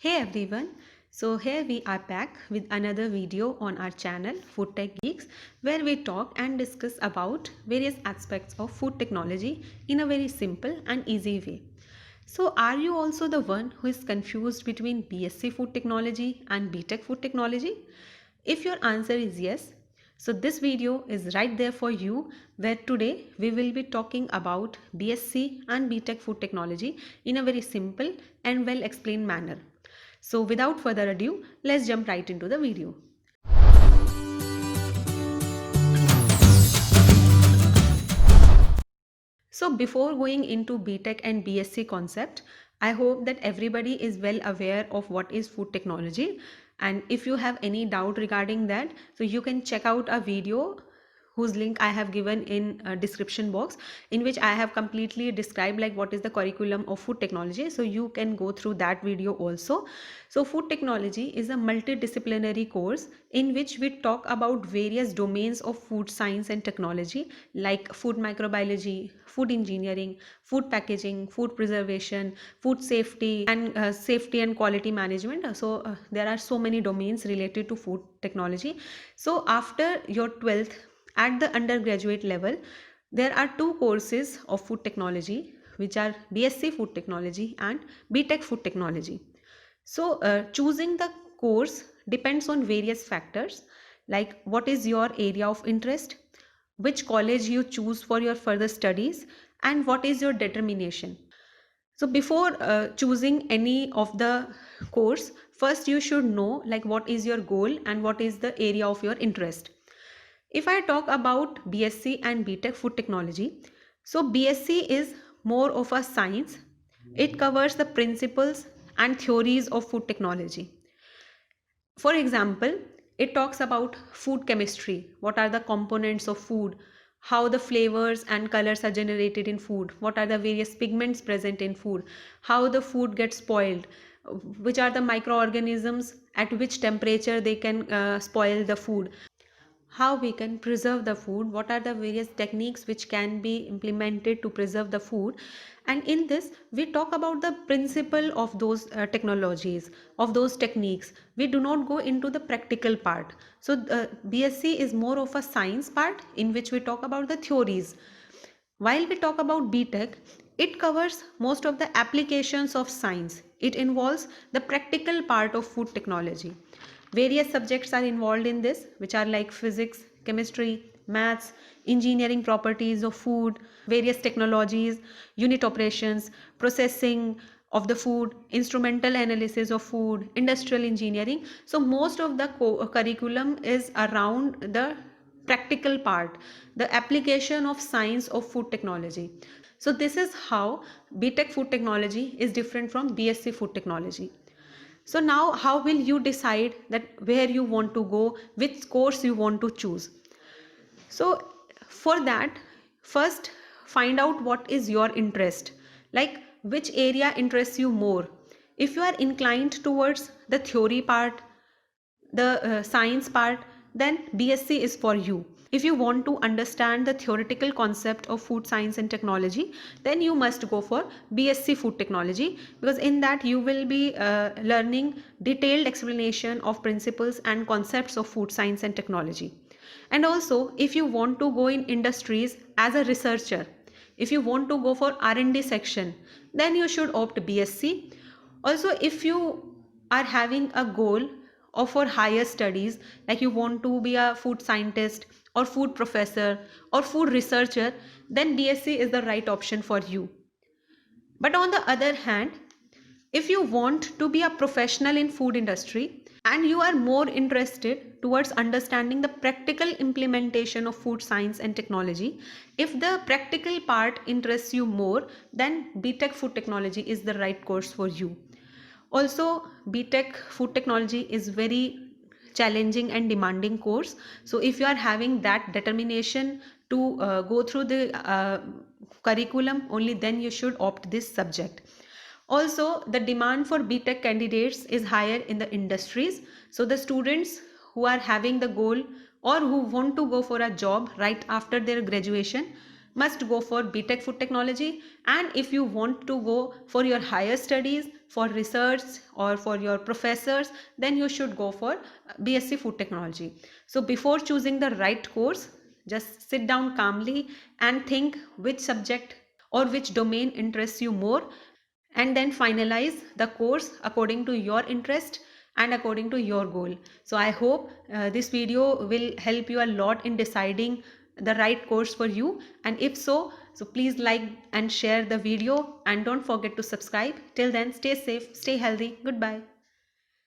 Hey everyone, so here we are back with another video on our channel Food Tech Geeks, where we talk and discuss about various aspects of food technology in a very simple and easy way. So are you also the one who is confused between BSc Food Technology and BTech Food Technology? If your answer is yes, so this video is right there for you, where today we will be talking about BSc and BTech Food Technology in a very simple and well explained manner. So without further ado, let's jump right into the video. So before going into BTech and BSc concept, I hope that everybody is well aware of what is food technology. And if you have any doubt regarding that, so you can check out a video whose link I have given in description box, in which I have completely described like what is the curriculum of food technology. So you can go through that video also. So food technology is a multidisciplinary course in which we talk about various domains of food science and technology like food microbiology, food engineering, food packaging, food preservation, food safety and quality management. So there are so many domains related to food technology. So after your 12th at the undergraduate level, there are two courses of food technology, which are BSc Food Technology and BTech Food Technology. So choosing the course depends on various factors like what is your area of interest, which college you choose for your further studies, and what is your determination. So before choosing any of the course, first you should know like what is your goal and what is the area of your interest. If I talk about BSc and BTech Food Technology, so BSc is more of a science. It covers the principles and theories of food technology. For example, it talks about food chemistry. What are the components of food? How the flavors and colors are generated in food? What are the various pigments present in food? How the food gets spoiled? Which are the microorganisms at which temperature they can spoil the food? How we can preserve the food, what are the various techniques which can be implemented to preserve the food. And in this we talk about the principle of those technologies, of those techniques. We do not go into the practical part. So BSc is more of a science part in which we talk about the theories, while we talk about BTech, it covers most of the applications of science. It involves the practical part of food technology. Various subjects are involved in this, which are like physics, chemistry, maths, engineering properties of food, various technologies, unit operations, processing of the food, instrumental analysis of food, industrial engineering. So most of the curriculum is around the practical part, the application of science of food technology. So this is how BTech Food Technology is different from BSc Food Technology. So now how will you decide that where you want to go, which course you want to choose? So for that, first find out what is your interest, like which area interests you more. If you are inclined towards the theory part, the science part, then BSc is for you. If you want to understand the theoretical concept of food science and technology, then you must go for BSc Food Technology, because in that you will be learning detailed explanation of principles and concepts of food science and technology. And also, if you want to go in industries as a researcher, if you want to go for R&D section, then you should opt BSc. Also, if you are having a goal or for higher studies, like you want to be a food scientist or food professor or food researcher, then BSc is the right option for you. But on the other hand, if you want to be a professional in food industry and you are more interested towards understanding the practical implementation of food science and technology, if the practical part interests you more, then BTech Food Technology is the right course for you. Also, BTech Food Technology is very challenging and demanding course. So if you are having that determination to go through the curriculum, only then you should opt this subject. Also, the demand for BTech candidates is higher in the industries. So the students who are having the goal or who want to go for a job right after their graduation must go for BTech Food Technology. And if you want to go for your higher studies, for research or for your professors, then you should go for BSc Food Technology. So before choosing the right course, just sit down calmly and think which subject or which domain interests you more, and then finalize the course according to your interest and according to your goal. So I hope this video will help you a lot in deciding the right course for you, and if so, please like and share the video, and don't forget to subscribe. Till then, stay safe, stay healthy. Goodbye.